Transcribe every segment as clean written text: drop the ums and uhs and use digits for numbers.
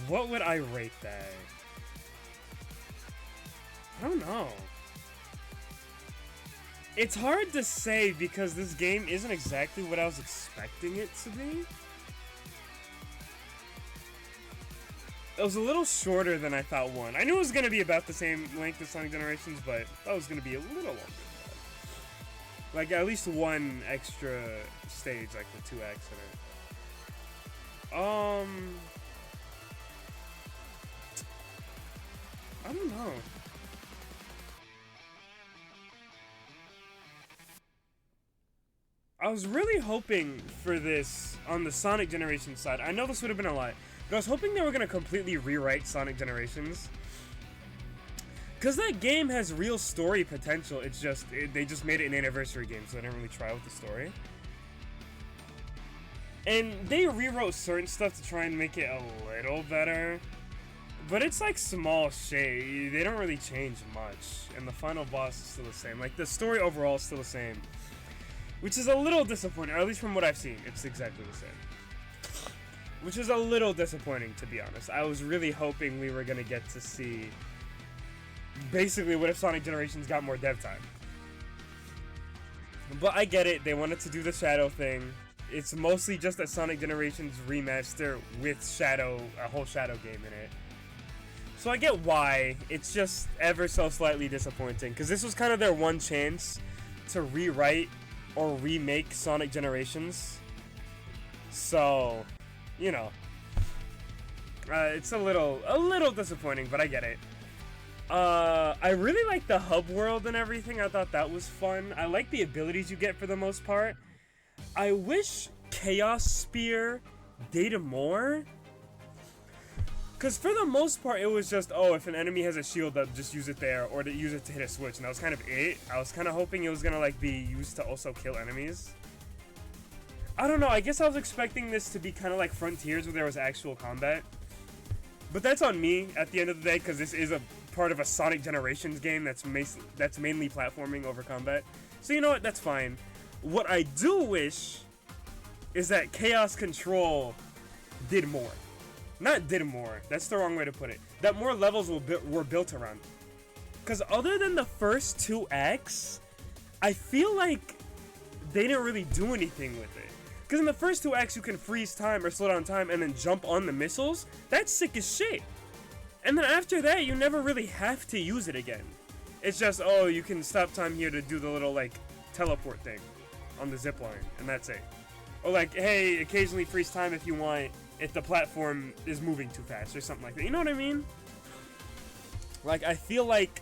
What would I rate that? I don't know. It's hard to say because this game isn't exactly what I was expecting it to be. It was a little shorter than I thought one. I knew it was going to be about the same length as Sonic Generations, but I thought it was going to be a little longer. Like, at least one extra stage, like the 2X in it. I don't know. I was really hoping for this on the Sonic Generations side. I know this would have been a lot, but I was hoping they were going to completely rewrite Sonic Generations. Because that game has real story potential, it's just, they just made it an anniversary game, so they didn't really try with the story. And they rewrote certain stuff to try and make it a little better. But it's like small shade, they don't really change much. And the final boss is still the same. Like, the story overall is still the same. Which is a little disappointing, or at least from what I've seen, it's exactly the same. Which is a little disappointing, to be honest. I was really hoping we were going to get to see basically what if Sonic Generations got more dev time. But I get it, they wanted to do the Shadow thing. It's mostly just a Sonic Generations remaster with Shadow, a whole Shadow game in it. So I get why, it's just ever so slightly disappointing, because this was kind of their one chance to rewrite or remake Sonic Generations. So, you know, it's a little disappointing, but I get it. I really like the hub world and everything. I thought that was fun. I like the abilities you get for the most part. I wish Chaos Spear did more. Because for the most part, it was just, oh, if an enemy has a shield up, just use it there, or to use it to hit a switch, and that was kind of it. I was kind of hoping it was going to, like, be used to also kill enemies. I don't know, I guess I was expecting this to be kind of like Frontiers, where there was actual combat. But that's on me, at the end of the day, because this is a part of a Sonic Generations game that's mainly platforming over combat. So you know what, that's fine. What I do wish is that Chaos Control did more. Not did more, that's the wrong way to put it. That more levels were built around. Because other than the first 2 acts, I feel like they didn't really do anything with it. Because in the first 2 acts you can freeze time or slow down time and then jump on the missiles. That's sick as shit. And then after that you never really have to use it again. It's just, oh, you can stop time here to do the little like teleport thing on the zipline, and that's it. Or like, hey, occasionally freeze time if you want, if the platform is moving too fast or something like that. You know what I mean? Like, I feel like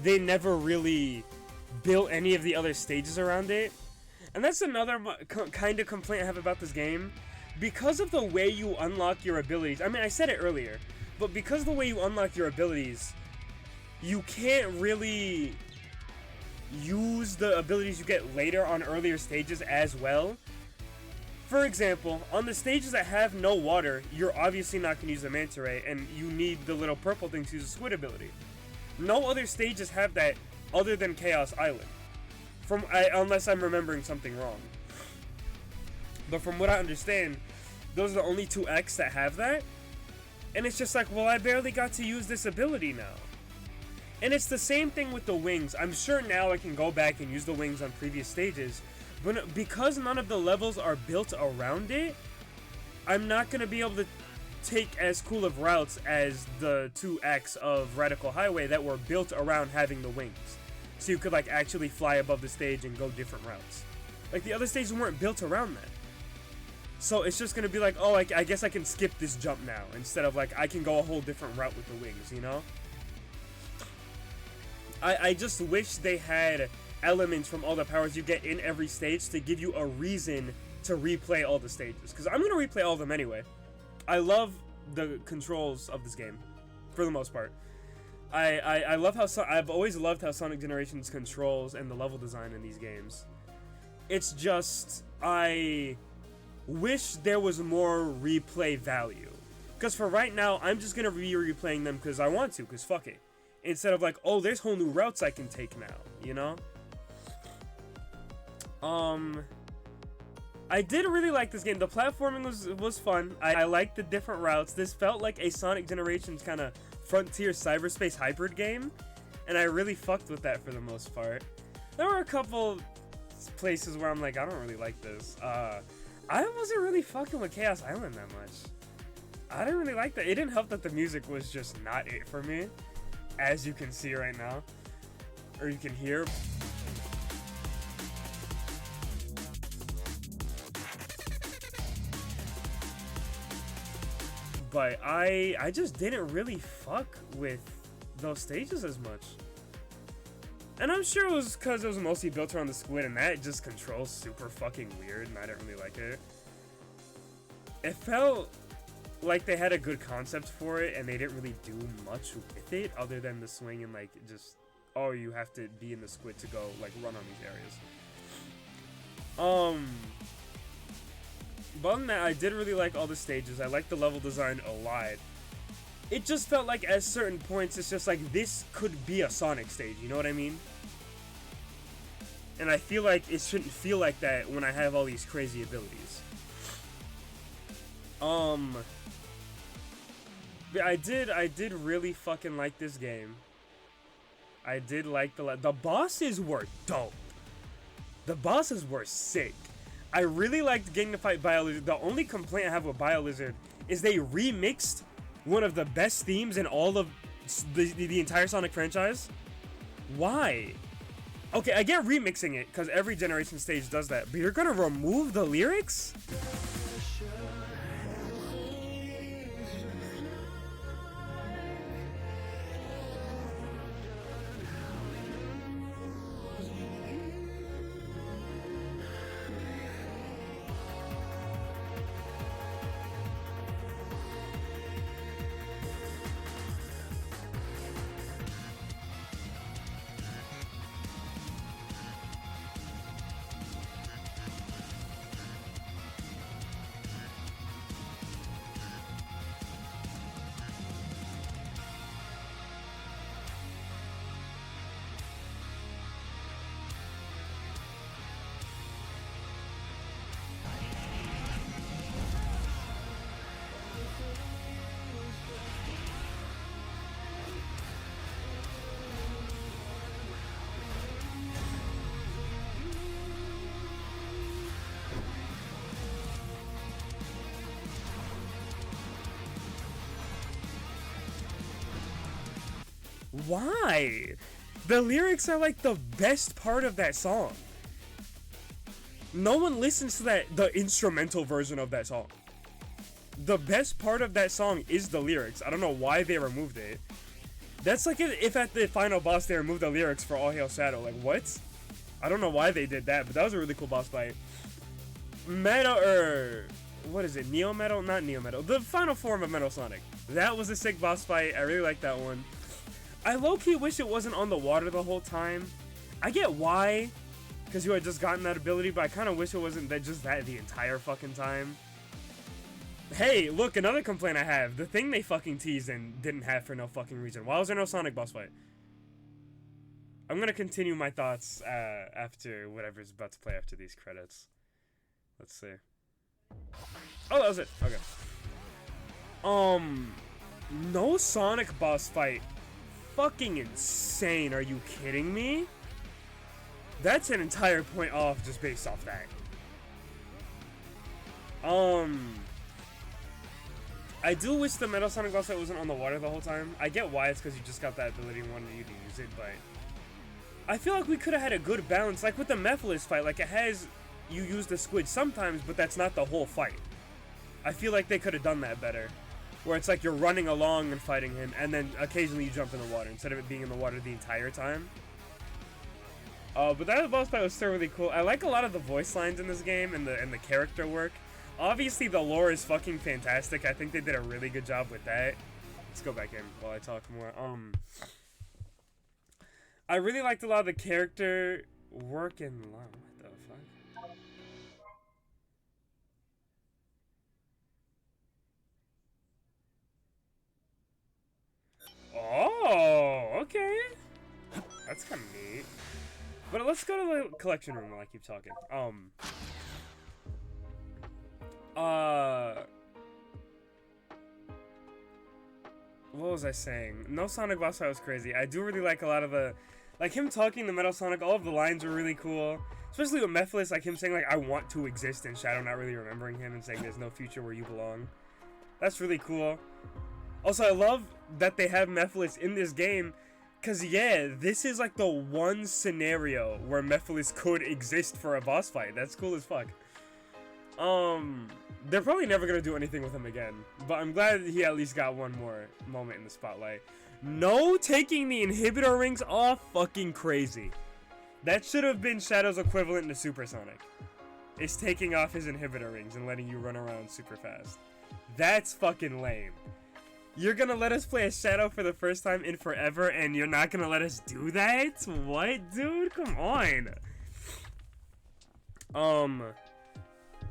they never really built any of the other stages around it. And that's another kind of complaint I have about this game. Because of the way you unlock your abilities, I mean, I said it earlier, but because of the way you unlock your abilities, you can't really use the abilities you get later on earlier stages as well. For example, on the stages that have no water, you're obviously not going to use the Manta Ray, and you need the little purple thing to use the Squid ability. No other stages have that other than Chaos Island. Unless I'm remembering something wrong. But from what I understand, those are the only 2 acts that have that. And it's just like, well, I barely got to use this ability now. And it's the same thing with the wings. I'm sure now I can go back and use the wings on previous stages. But because none of the levels are built around it, I'm not going to be able to take as cool of routes as the 2 acts of Radical Highway that were built around having the wings. So you could like actually fly above the stage and go different routes. Like the other stages weren't built around that. So it's just going to be like, oh, I guess I can skip this jump now. Instead of like, I can go a whole different route with the wings, you know? I just wish they had elements from all the powers you get in every stage to give you a reason to replay all the stages. Because I'm going to replay all of them anyway. I love the controls of this game, for the most part. I love how I've always loved how Sonic Generations controls and the level design in these games. It's just, I wish there was more replay value. Because for right now, I'm just going to be replaying them because I want to, because fuck it. Instead of like, oh, there's whole new routes I can take now, you know? I did really like this game. The platforming was fun. I liked the different routes. This felt like a Sonic Generations kind of frontier cyberspace hybrid game, and I really fucked with that for the most part. There were a couple places where I'm like, I don't really like this. I wasn't really fucking with Chaos Island that much. I didn't really like that. It didn't help that the music was just not it for me, as you can see right now, or you can hear. But I just didn't really fuck with those stages as much. And I'm sure it was because it was mostly built around the squid, and that just controls super fucking weird, and I didn't really like it. It felt like they had a good concept for it, and they didn't really do much with it, other than the swing and, like, just, oh, you have to be in the squid to go, like, run on these areas. But other than that, I did really like all the stages. I liked the level design a lot. It just felt like at certain points, it's just like, this could be a Sonic stage, you know what I mean? And I feel like it shouldn't feel like that when I have all these crazy abilities. But I did really fucking like this game. I did like the bosses were dope. The bosses were sick. I really liked getting to fight BioLizard. The only complaint I have with BioLizard is they remixed one of the best themes in all of the entire Sonic franchise. Why? Okay, I get remixing it, because every generation stage does that, but you're gonna remove the lyrics? Why? The lyrics are like the best part of that song. No one listens to the instrumental version of that song. The best part of that song is the lyrics. I don't know why they removed it. That's like if at the final boss they removed the lyrics for All Hail Shadow. Like, what? I don't know why they did that, but that was a really cool boss fight. What is it? Neo Metal? Not Neo Metal. The final form of Metal Sonic. That was a sick boss fight. I really like that one. I low-key wish it wasn't on the water the whole time. I get why, because you had just gotten that ability, but I kind of wish it wasn't just that the entire fucking time. Hey, look, another complaint I have. The thing they fucking teased and didn't have for no fucking reason. Why was there no Sonic boss fight? I'm gonna continue my thoughts after whatever's about to play after these credits. Let's see. Oh, that was it. Okay. No Sonic boss fight. Fucking insane. Are you kidding me? That's an entire point off just based off that. I do wish the Metal Sonic boss fight wasn't on the water the whole time. I get why it's because you just got that ability and wanted you to use it, but I feel like we could have had a good balance, like with the Mephiles fight. Like, it has you use the squid sometimes, but that's not the whole fight. I feel like they could have done that better, where it's like you're running along and fighting him, and then occasionally you jump in the water instead of it being in the water the entire time. But that boss fight was still really cool. I like a lot of the voice lines in this game and the character work. Obviously, the lore is fucking fantastic. I think they did a really good job with that. Let's go back in while I talk more. I really liked a lot of the character work and what the fuck? Oh, okay. That's kind of neat. But let's go to the collection room while I keep talking. What was I saying? No Sonic boss fight was crazy. I do really like a lot of the, like him talking to Metal Sonic. All of the lines were really cool, especially with Mephiles, like him saying like I want to exist, and Shadow not really remembering him and saying there's no future where you belong. That's really cool. Also, I love that they have Mephiles in this game, cause yeah, this is like the one scenario where Mephiles could exist for a boss fight. That's cool as fuck. They're probably never gonna do anything with him again, but I'm glad he at least got one more moment in the spotlight. No taking the inhibitor rings off, fucking crazy. That should have been Shadow's equivalent to Supersonic. It's taking off his inhibitor rings and letting you run around super fast. That's fucking lame. You're gonna let us play as Shadow for the first time in forever, and you're not gonna let us do that? What, dude? Come on.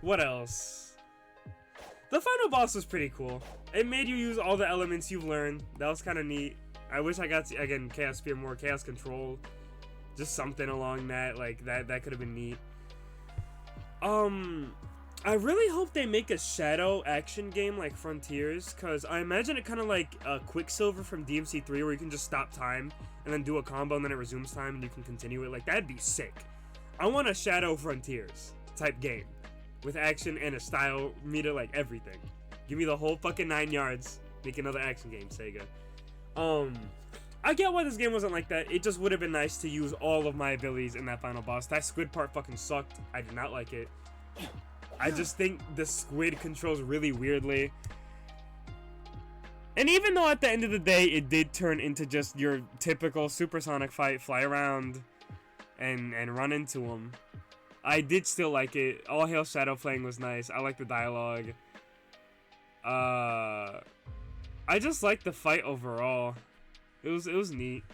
What else? The final boss was pretty cool. It made you use all the elements you've learned. That was kind of neat. I wish I got to, again, Chaos Spear more, Chaos Control. Just something along that, like, that could have been neat. I really hope they make a Shadow action game like Frontiers, because I imagine it kind of like Quicksilver from DMC3, where you can just stop time and then do a combo and then it resumes time and you can continue it. Like, that'd be sick. I want a Shadow Frontiers type game with action and a style meter, like everything. Give me the whole fucking 9 yards. Make another action game, Sega. I get why this game wasn't like that. It just would have been nice to use all of my abilities in that final boss. That squid part fucking sucked. I did not like it. I just think the squid controls really weirdly. And even though at the end of the day it did turn into just your typical Supersonic fight, fly around and run into him, I did still like it. All Hail Shadow playing was nice. I like the dialogue. I just like the fight overall. It was neat.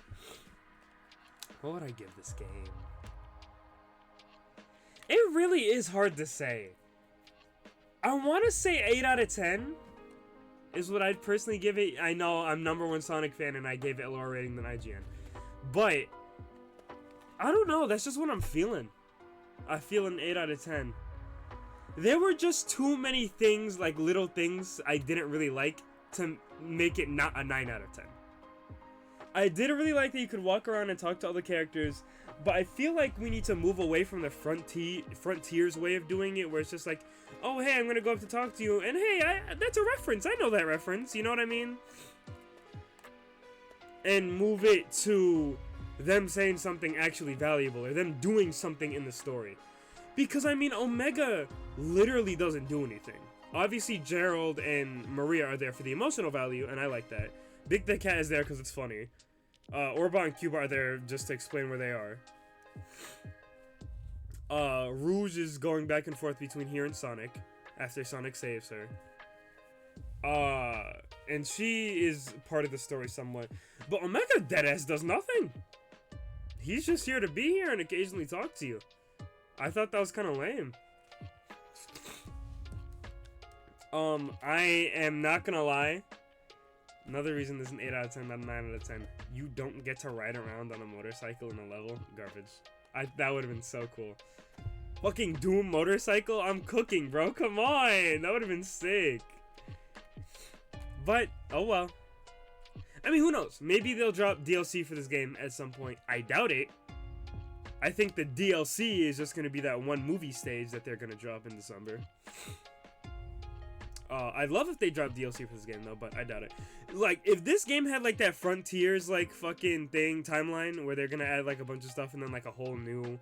What would I give this game? It really is hard to say. I want to say 8 out of 10 is what I'd personally give it. I know I'm #1 Sonic fan and I gave it a lower rating than IGN. But I don't know. That's just what I'm feeling. I feel an 8 out of 10. There were just too many things, like little things I didn't really like to make it not a 9 out of 10. I didn't really like that you could walk around and talk to other characters, but I feel like we need to move away from the Frontiers way of doing it, where it's just like, oh hey, I'm gonna go up to talk to you, and hey, that's a reference, I know that reference, you know what I mean? And move it to them saying something actually valuable, or them doing something in the story. Because, I mean, Omega literally doesn't do anything. Obviously, Gerald and Maria are there for the emotional value, and I like that. Big the Cat is there because it's funny. Orba and Cuba are there just to explain where they are. Rouge is going back and forth between here and Sonic, after Sonic saves her. And she is part of the story somewhat. But Omega deadass does nothing. He's just here to be here and occasionally talk to you. I thought that was kind of lame. I am not gonna lie. Another reason this is an 8 out of 10, not a 9 out of 10. You don't get to ride around on a motorcycle in a level. Garbage. That would have been so cool. Fucking Doom motorcycle? I'm cooking, bro. Come on. That would have been sick. But, oh well. I mean, who knows? Maybe they'll drop DLC for this game at some point. I doubt it. I think the DLC is just going to be that one movie stage that they're going to drop in December. I'd love if they dropped DLC for this game, though, but I doubt it. Like, if this game had, like, that Frontiers, like, fucking thing, timeline, where they're going to add, like, a bunch of stuff and then, like, a whole new,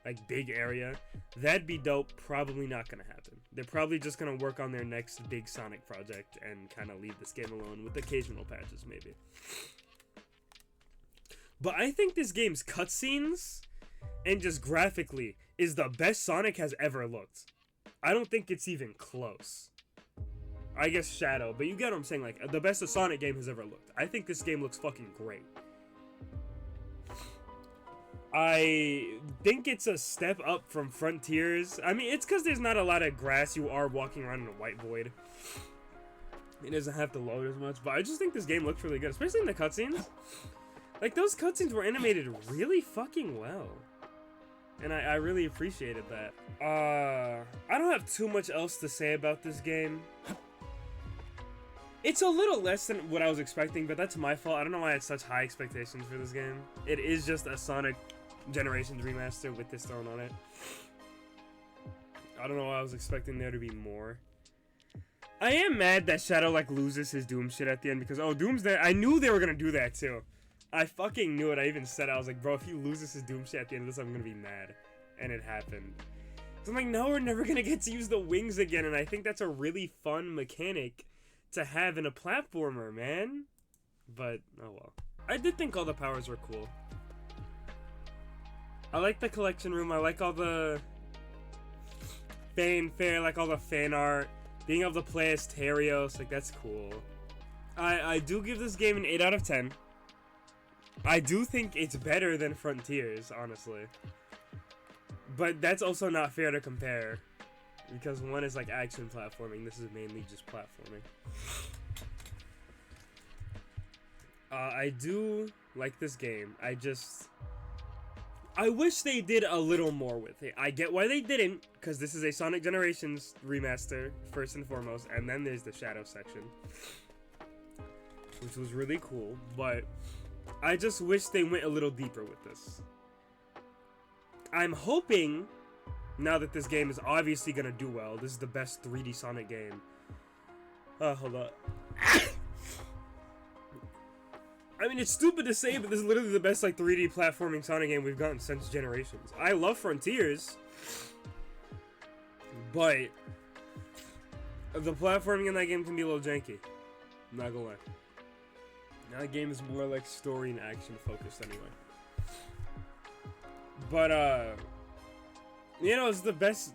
like, big area, that'd be dope. Probably not going to happen. They're probably just going to work on their next big Sonic project and kind of leave this game alone with occasional patches, maybe. But I think this game's cutscenes and just graphically is the best Sonic has ever looked. I don't think it's even close. I guess Shadow, but you get what I'm saying, like, the best a Sonic game has ever looked. I think this game looks fucking great. I think it's a step up from Frontiers. I mean, it's because there's not a lot of grass. You are walking around in a white void. It doesn't have to load as much, but I just think this game looks really good, especially in the cutscenes. Like, those cutscenes were animated really fucking well. and I really appreciated that. I don't have too much else to say about this game. It's a little less than what I was expecting, but that's my fault. I don't know why I had such high expectations for this game. It is just a Sonic Generations remaster with this thrown on it. I don't know why I was expecting there to be more. I am mad that Shadow like loses his Doom shit at the end because Doom's there. I knew they were gonna do that too. I fucking knew it. I even said I was like, bro, if he loses his Doom shit at the end of this, I'm gonna be mad. And it happened. So I'm like, no, we're never gonna get to use the wings again, and I think that's a really fun mechanic to have in a platformer, man. But oh well. I did think all the powers were cool. I like the collection room. I like all the fanfare, like all the fan art. Being able to play as Terios, like that's cool. I do give this game an 8 out of 10. I do think it's better than Frontiers, honestly. But that's also not fair to compare. Because one is like action platforming, this is mainly just platforming. I do like this game. I wish they did a little more with it. I get why they didn't, because this is a Sonic Generations remaster, first and foremost, and then there's the Shadow section, which was really cool, but I just wish they went a little deeper with this. I'm hoping, now that this game is obviously gonna do well, this is the best 3D Sonic game. Hold up. I mean, it's stupid to say, but this is literally the best like 3D platforming Sonic game we've gotten since Generations. I love Frontiers, but the platforming in that game can be a little janky. I'm not gonna lie. That game is more like story and action focused anyway. But you know, it's the best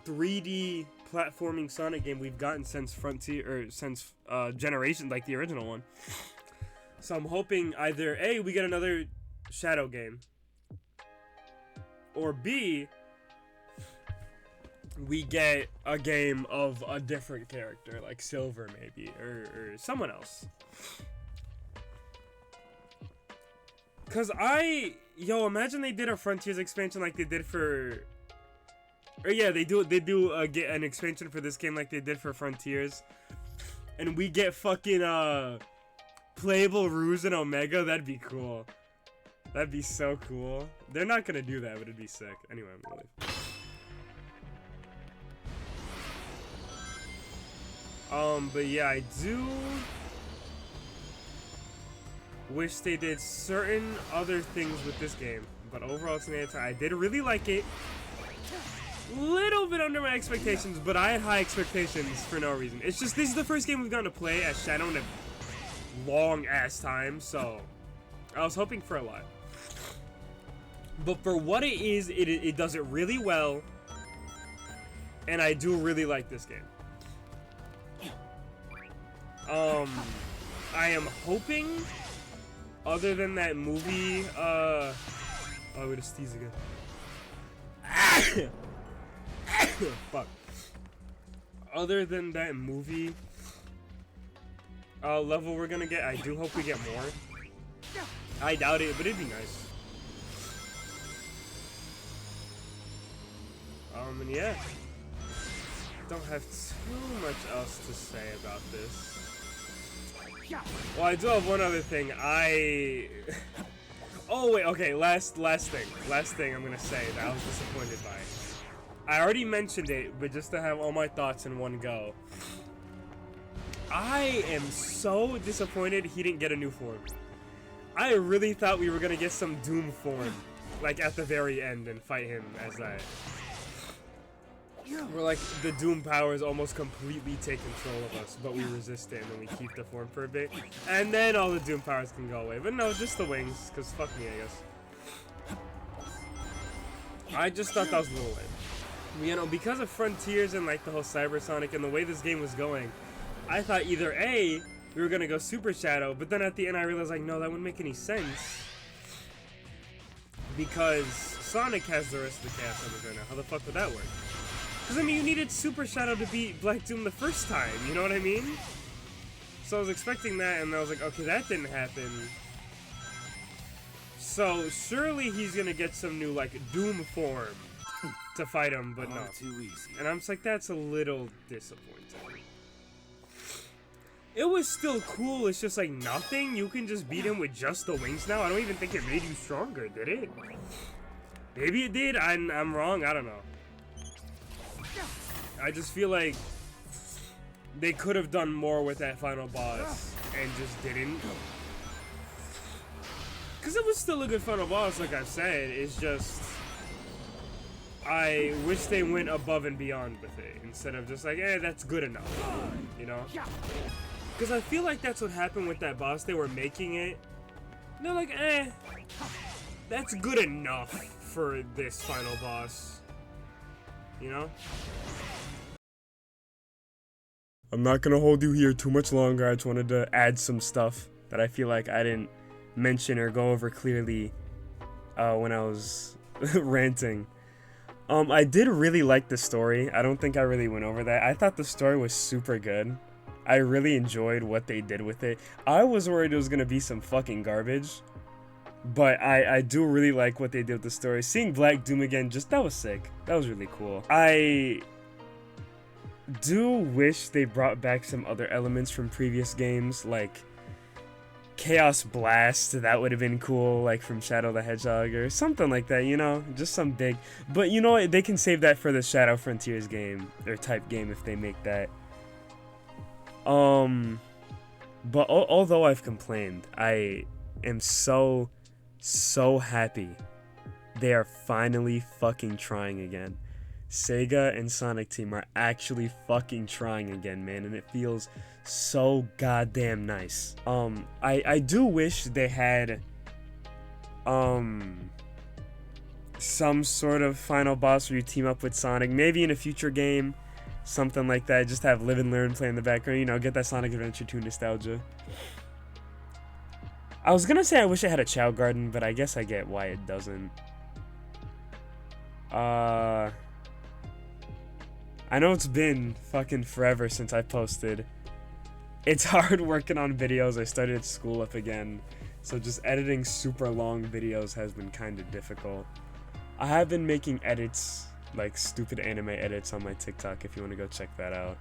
3D platforming Sonic game we've gotten since since Generation, like the original one. So I'm hoping either A, we get another Shadow game, or B, we get a game of a different character, like Silver maybe, or someone else. Cause imagine they did a Frontiers expansion like they did for, or yeah, they do get an expansion for this game like they did for Frontiers, and we get fucking playable Ruse and Omega. That'd be cool. That'd be so cool. They're not gonna do that, but it'd be sick. Anyway, I'm gonna leave. But yeah, I do wish they did certain other things with this game, but overall, it's an 8 out of 10. I did really like it. Little bit under my expectations, but I had high expectations for no reason. It's just this is the first game we've gotten to play as Shadow in a long ass time, so I was hoping for a lot. But for what it is, it does it really well, and I do really like this game. I am hoping, other than that movie, oh, I'm gonna sneeze again. Fuck. Other than that movie level we're gonna get, I do hope we get more. I doubt it, but it'd be nice. And yeah, don't have too much else to say about this. Well, I do have one other thing. Oh wait, okay. Last thing I'm gonna say that I was disappointed by. I already mentioned it, but just to have all my thoughts in one go. I am so disappointed he didn't get a new form. I really thought we were gonna get some Doom form, like at the very end, and fight him as that. Where like the Doom powers almost completely take control of us, but we resist it and then we keep the form for a bit, and then all the Doom powers can go away. But no, just the wings, cause fuck me, I guess. I just thought that was a little lame. You know, because of Frontiers and like the whole Cybersonic and the way this game was going, I thought either A, we were gonna go Super Shadow, but then at the end I realized like, no, that wouldn't make any sense. Because Sonic has the rest of the Chaos Emeralds right now. How the fuck would that work? Because, I mean, you needed Super Shadow to beat Black Doom the first time, you know what I mean? So I was expecting that, and I was like, okay, that didn't happen. So surely he's gonna get some new like Doom form to fight him, but no. Too easy. And I'm just like, that's a little disappointing. It was still cool, it's just like nothing. You can just beat him with just the wings now. I don't even think it made you stronger, did it? Maybe it did, I'm wrong, I don't know. I just feel like they could have done more with that final boss and just didn't. Because it was still a good final boss, like I've said. It's just, I wish they went above and beyond with it instead of just like, that's good enough, you know? Because I feel like that's what happened with that boss. They were making it, they're like, that's good enough for this final boss, you know? I'm not gonna hold you here too much longer. I just wanted to add some stuff that I feel like I didn't mention or go over clearly when I was ranting. I did really like the story. I don't think I really went over that. I thought the story was super good. I really enjoyed what they did with it. I was worried it was gonna be some fucking garbage, but I do really like what they did with the story. Seeing Black Doom again, that was sick. That was really cool. I do wish they brought back some other elements from previous games, like Chaos Blast. That would have been cool, like from Shadow the Hedgehog or something like that, you know? Just some big... But you know what? They can save that for the Shadow Frontiers game, or type game, if they make that. But although I've complained, I am so happy they are finally fucking trying again. Sega and Sonic Team are actually fucking trying again, man, and it feels so goddamn nice. I do wish they had some sort of final boss where you team up with Sonic, maybe in a future game, something like that. Just have Live and Learn play in the background, you know, get that Sonic Adventure 2 nostalgia. I was gonna say I wish it had a Chao Garden, but I guess I get why it doesn't. I know it's been fucking forever since I posted. It's hard working on videos. I started school up again, so just editing super long videos has been kind of difficult. I have been making edits, like stupid anime edits on my TikTok if you want to go check that out.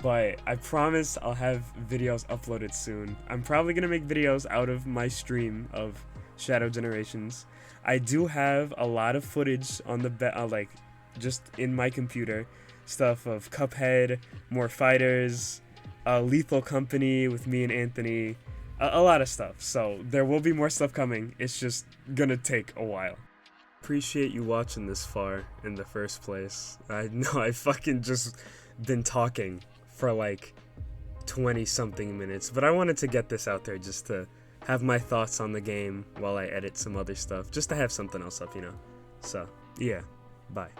But I promise I'll have videos uploaded soon. I'm probably going to make videos out of my stream of Shadow Generations. I do have a lot of footage on the like just in my computer. Stuff of Cuphead, more fighters, Lethal Company with me and Anthony, a lot of stuff. So there will be more stuff coming. It's just gonna take a while. Appreciate you watching this far in the first place. I know I fucking just been talking for like 20 something minutes, but I wanted to get this out there just to have my thoughts on the game while I edit some other stuff, just to have something else up, you know. So yeah, bye.